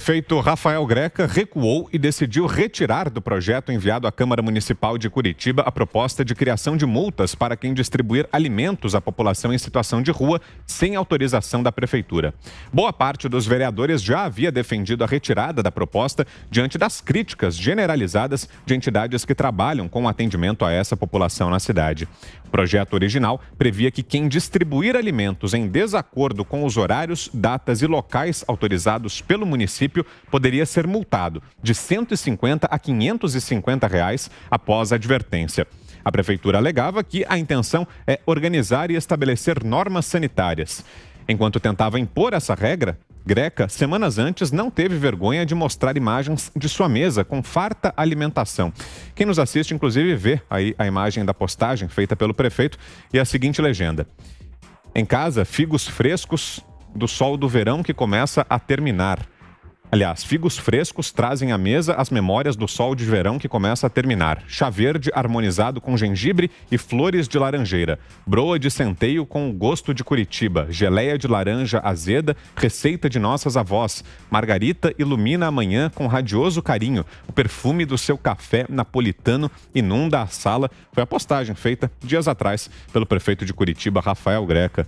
O prefeito Rafael Greca recuou e decidiu retirar do projeto enviado à Câmara Municipal de Curitiba a proposta de criação de multas para quem distribuir alimentos à população em situação de rua sem autorização da prefeitura. Boa parte dos vereadores já havia defendido a retirada da proposta diante das críticas generalizadas de entidades que trabalham com atendimento a essa população na cidade. O projeto original previa que quem distribuir alimentos em desacordo com os horários, datas e locais autorizados pelo município poderia ser multado de R$ 150 a R$ 550 após a advertência. A prefeitura alegava que a intenção é organizar e estabelecer normas sanitárias. Enquanto tentava impor essa regra, Greca, semanas antes, não teve vergonha de mostrar imagens de sua mesa com farta alimentação. Quem nos assiste, inclusive, vê aí a imagem da postagem feita pelo prefeito e a seguinte legenda: em casa, figos frescos do sol do verão que começa a terminar. Aliás, figos frescos trazem à mesa as memórias do sol de verão que começa a terminar. Chá verde harmonizado com gengibre e flores de laranjeira. Broa de centeio com gosto de Curitiba. Geleia de laranja azeda, receita de nossas avós. Margarita ilumina a manhã com radioso carinho. O perfume do seu café napolitano inunda a sala. Foi a postagem feita dias atrás pelo prefeito de Curitiba, Rafael Greca.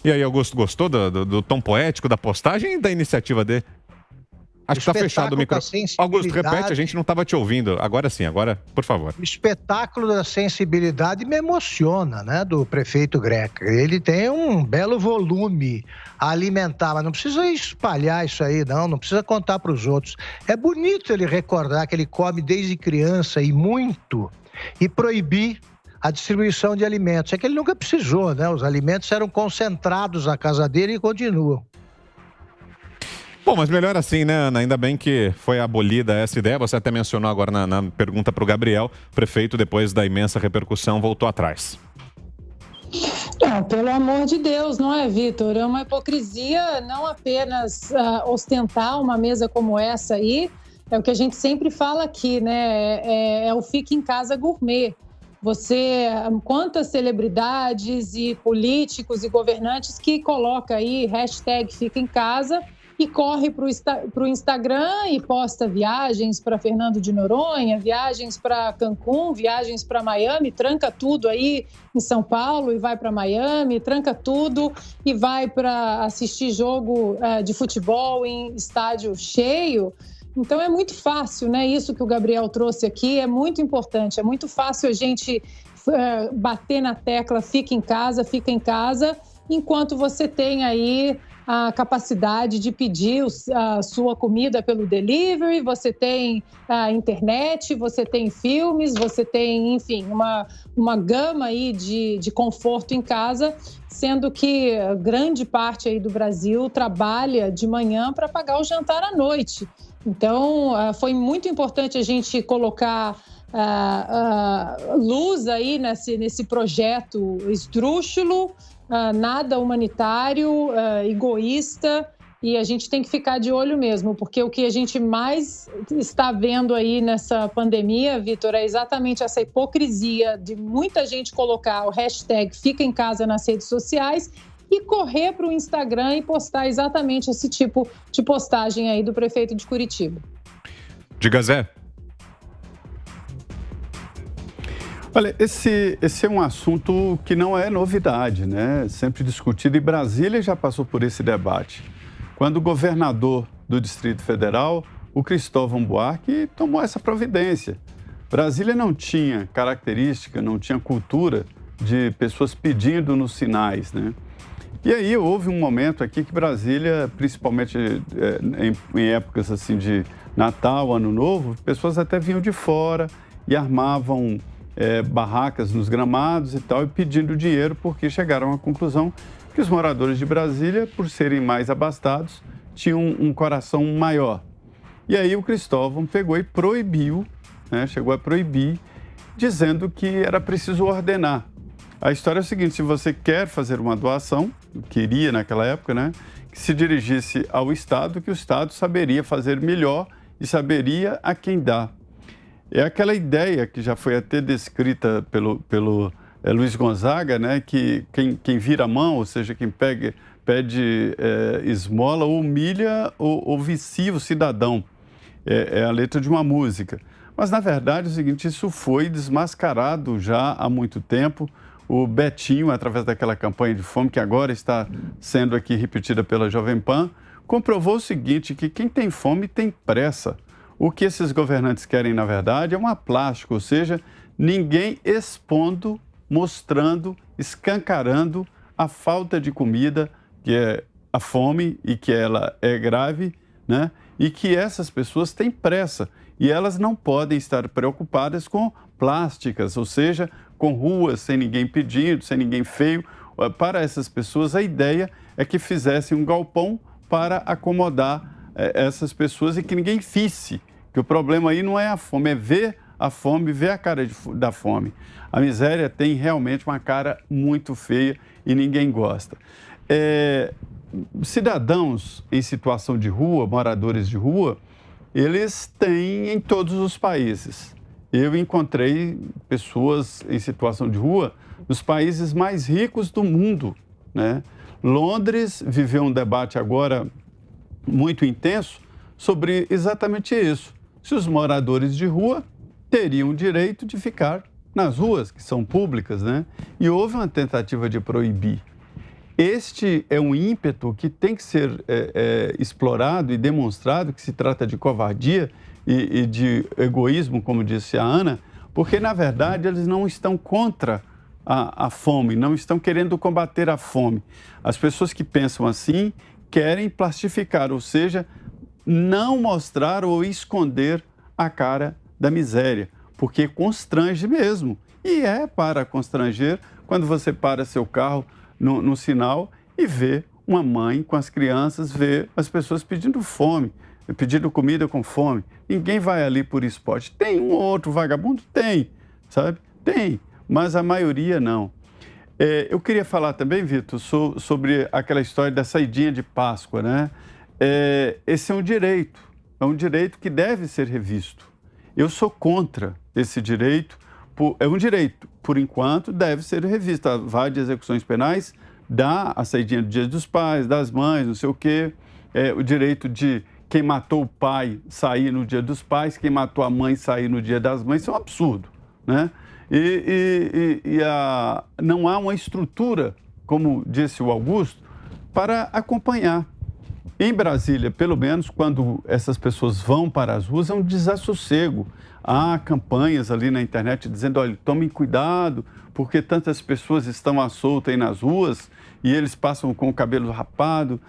E aí, Augusto, gostou do tom poético da postagem e da iniciativa dele? Acho que está fechado o microfone. Augusto, repete, a gente não estava te ouvindo. Agora sim, agora, por favor. O espetáculo da sensibilidade me emociona, né, do prefeito Greca. Ele tem um belo volume a alimentar, mas não precisa espalhar isso aí, não precisa contar para os outros. É bonito ele recordar que ele come desde criança e muito, e proibir a distribuição de alimentos. É que ele nunca precisou, né? Os alimentos eram concentrados na casa dele e continuam. Bom, mas melhor assim, né, Ana? Ainda bem que foi abolida essa ideia. Você até mencionou agora na pergunta para o Gabriel. O prefeito, depois da imensa repercussão, voltou atrás. Não, pelo amor de Deus, não é, Vitor? É uma hipocrisia não apenas ostentar uma mesa como essa aí. É o que a gente sempre fala aqui, né? É o Fica em Casa Gourmet. Quantas celebridades e políticos e governantes que coloca aí hashtag Fica em Casa e corre para o Instagram e posta viagens para Fernando de Noronha, viagens para Cancún, viagens para Miami, tranca tudo aí em São Paulo e vai para Miami, tranca tudo e vai para assistir jogo de futebol em estádio cheio. Então é muito fácil, né? Isso que o Gabriel trouxe aqui é muito importante, é muito fácil a gente bater na tecla fica em casa, enquanto você tem aí a capacidade de pedir a sua comida pelo delivery, você tem a internet, você tem filmes, você tem, enfim, uma gama aí de conforto em casa, sendo que grande parte aí do Brasil trabalha de manhã para pagar o jantar à noite. Então, foi muito importante a gente colocar luz aí nesse projeto esdrúxulo, nada humanitário, egoísta, e a gente tem que ficar de olho mesmo, porque o que a gente mais está vendo aí nessa pandemia, Vitor, é exatamente essa hipocrisia de muita gente colocar o hashtag Fica em Casa nas redes sociais e correr para o Instagram e postar exatamente esse tipo de postagem aí do prefeito de Curitiba. Diga, Zé. Olha, esse é um assunto que não é novidade, né? Sempre discutido, e Brasília já passou por esse debate. Quando o governador do Distrito Federal, o Cristóvão Buarque, tomou essa providência. Brasília não tinha característica, não tinha cultura de pessoas pedindo nos sinais, né? E aí houve um momento aqui que Brasília, principalmente em épocas assim de Natal, Ano Novo, pessoas até vinham de fora e armavam barracas nos gramados e tal, e pedindo dinheiro, porque chegaram à conclusão que os moradores de Brasília, por serem mais abastados, tinham um coração maior. E aí o Cristóvão pegou e proibiu, né, chegou a proibir, dizendo que era preciso ordenar. A história é o seguinte: se você quer fazer uma doação, queria naquela época, né, que se dirigisse ao Estado, que o Estado saberia fazer melhor e saberia a quem dar. É aquela ideia que já foi até descrita pelo Luiz Gonzaga, né, que quem vira a mão, ou seja, quem pede esmola, humilha ou vicia o cidadão. É a letra de uma música. Mas, na verdade, é o seguinte, isso foi desmascarado já há muito tempo. O Betinho, através daquela campanha de fome, que agora está sendo aqui repetida pela Jovem Pan, comprovou o seguinte, que quem tem fome tem pressa. O que esses governantes querem, na verdade, é uma plástica, ou seja, ninguém expondo, mostrando, escancarando a falta de comida, que é a fome e que ela é grave, né? E que essas pessoas têm pressa e elas não podem estar preocupadas com plásticas, ou seja, com ruas sem ninguém pedindo, sem ninguém feio. Para essas pessoas, a ideia é que fizessem um galpão para acomodar essas pessoas e que ninguém fisse. Que o problema aí não é a fome, é ver a fome, ver a cara da fome. A miséria tem realmente uma cara muito feia e ninguém gosta. Cidadãos em situação de rua, moradores de rua, eles têm em todos os países. Eu encontrei pessoas em situação de rua nos países mais ricos do mundo, né? Londres viveu um debate agora muito intenso sobre exatamente isso. Se os moradores de rua teriam o direito de ficar nas ruas, que são públicas, né? E houve uma tentativa de proibir. Este é um ímpeto que tem que ser explorado e demonstrado que se trata de covardia e de egoísmo, como disse a Ana, porque, na verdade, eles não estão contra a fome, não estão querendo combater a fome. As pessoas que pensam assim querem plastificar, ou seja, não mostrar ou esconder a cara da miséria, porque constrange mesmo. E é para constranger quando você para seu carro no sinal e vê uma mãe com as crianças, vê as pessoas pedindo fome, pedindo comida com fome. Ninguém vai ali por esporte. Tem um ou outro vagabundo? Tem, sabe? Tem, mas a maioria não. Eu queria falar também, Vitor, sobre aquela história da saidinha de Páscoa, né? Esse é um direito que deve ser revisto. Eu sou contra esse direito, é um direito, por enquanto, deve ser revisto. A vara de execuções penais dá a saidinha do Dia dos Pais, das mães, não sei o quê, o direito de quem matou o pai sair no Dia dos Pais, quem matou a mãe sair no Dia das Mães, isso é um absurdo, né? Não há uma estrutura, como disse o Augusto, para acompanhar. Em Brasília, pelo menos, quando essas pessoas vão para as ruas, é um desassossego. Há campanhas ali na internet dizendo, olha, tomem cuidado, porque tantas pessoas estão à solta aí nas ruas e eles passam com o cabelo rapado,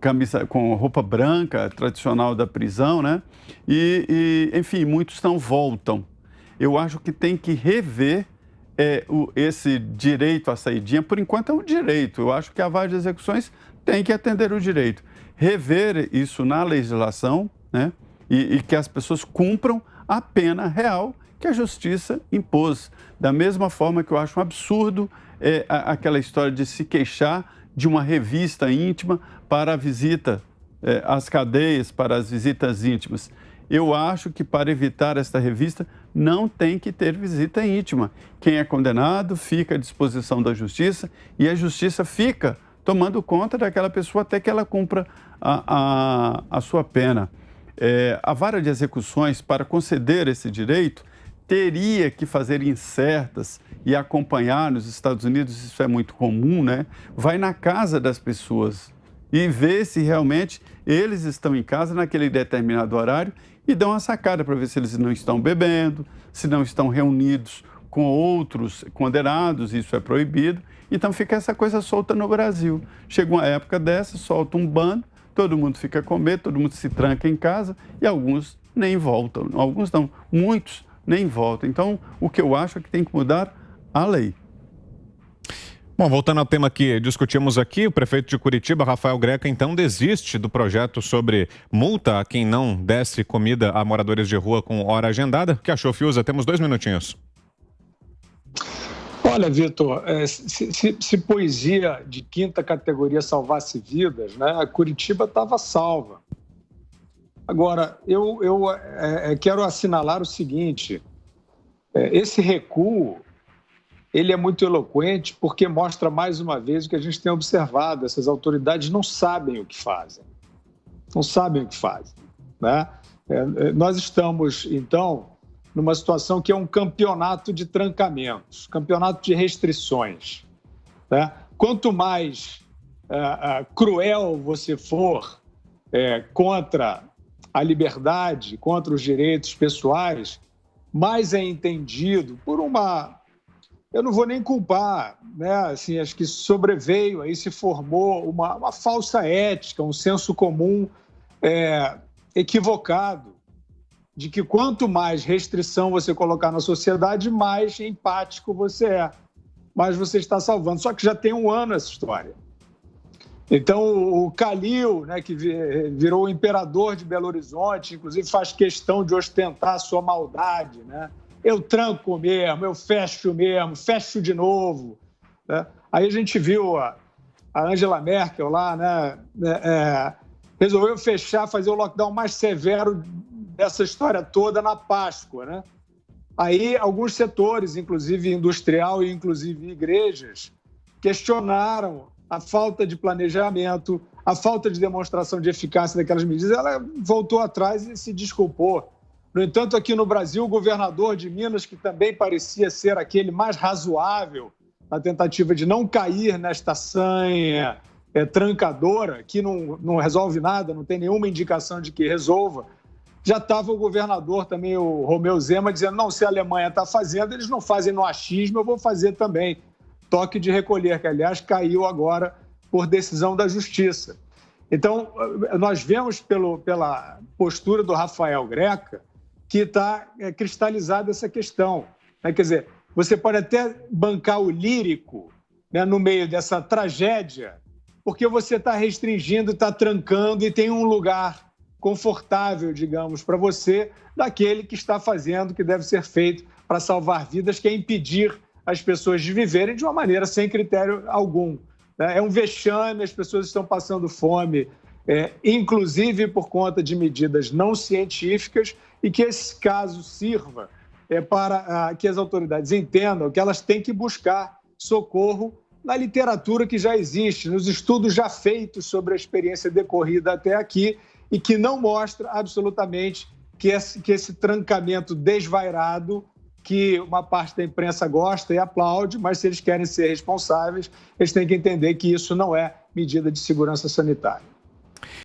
camisa, com roupa branca, tradicional da prisão, né? Enfim, muitos não voltam. Eu acho que tem que rever esse direito à saidinha. Por enquanto é um direito. Eu acho que a vara de execuções tem que atender o direito. Rever isso na legislação, né? E que as pessoas cumpram a pena real que a justiça impôs. Da mesma forma que eu acho um absurdo aquela história de se queixar de uma revista íntima para a visita às cadeias, para as visitas íntimas. Eu acho que para evitar esta revista não tem que ter visita íntima. Quem é condenado fica à disposição da justiça e a justiça fica tomando conta daquela pessoa até que ela cumpra a sua pena. A vara de execuções, para conceder esse direito, teria que fazer incertas e acompanhar. Nos Estados Unidos isso é muito comum, né? Vai na casa das pessoas e vê se realmente eles estão em casa naquele determinado horário e dão uma sacada para ver se eles não estão bebendo, se não estão reunidos com outros condenados, isso é proibido. Então fica essa coisa solta no Brasil. Chega uma época dessa, solta um bando, todo mundo fica com medo, todo mundo se tranca em casa e alguns nem voltam. Alguns não, muitos nem voltam. Então, o que eu acho é que tem que mudar a lei. Bom, voltando ao tema que discutimos aqui, o prefeito de Curitiba, Rafael Greca, então desiste do projeto sobre multa a quem não desse comida a moradores de rua com hora agendada. O que achou, Fiuza? Temos 2 minutinhos. Olha, Vitor, se poesia de quinta categoria salvasse vidas, né, a Curitiba estava salva. Agora, eu quero assinalar o seguinte, esse recuo ele é muito eloquente porque mostra mais uma vez o que a gente tem observado. Essas autoridades não sabem o que fazem. Não sabem o que fazem, né? Nós estamos, então, numa situação que é um campeonato de trancamentos, campeonato de restrições, né? Quanto mais cruel você for contra a liberdade, contra os direitos pessoais, mais é entendido por uma... Eu não vou nem culpar, né? Assim, acho que sobreveio, aí se formou uma falsa ética, um senso comum equivocado, de que quanto mais restrição você colocar na sociedade, mais empático você é, mais você está salvando. Só que já tem um ano essa história. Então, o Calil, né, que virou o imperador de Belo Horizonte, inclusive faz questão de ostentar a sua maldade, né? Eu tranco mesmo, eu fecho mesmo, fecho de novo, né? Aí a gente viu a Angela Merkel lá, né, resolveu fechar, fazer o lockdown mais severo dessa história toda na Páscoa, né? Aí alguns setores, inclusive industrial e inclusive igrejas, questionaram a falta de planejamento, a falta de demonstração de eficácia daquelas medidas. Ela voltou atrás e se desculpou. No entanto, aqui no Brasil, o governador de Minas, que também parecia ser aquele mais razoável na tentativa de não cair nesta sanha trancadora, que não resolve nada, não tem nenhuma indicação de que resolva, já estava o governador também, o Romeu Zema, dizendo, não, se a Alemanha está fazendo, eles não fazem no achismo, eu vou fazer também. Toque de recolher, que, aliás, caiu agora por decisão da Justiça. Então, nós vemos pela postura do Rafael Greca que está cristalizada essa questão, né? Quer dizer, você pode até bancar o lírico, né, no meio dessa tragédia, porque você está restringindo, está trancando e tem um lugar confortável, digamos, para você, daquele que está fazendo o que deve ser feito para salvar vidas, que é impedir as pessoas de viverem de uma maneira sem critério algum. É um vexame, as pessoas estão passando fome, inclusive por conta de medidas não científicas, e que esse caso sirva para que as autoridades entendam que elas têm que buscar socorro na literatura que já existe, nos estudos já feitos sobre a experiência decorrida até aqui, e que não mostra absolutamente que esse trancamento desvairado, que uma parte da imprensa gosta e aplaude, mas se eles querem ser responsáveis, eles têm que entender que isso não é medida de segurança sanitária.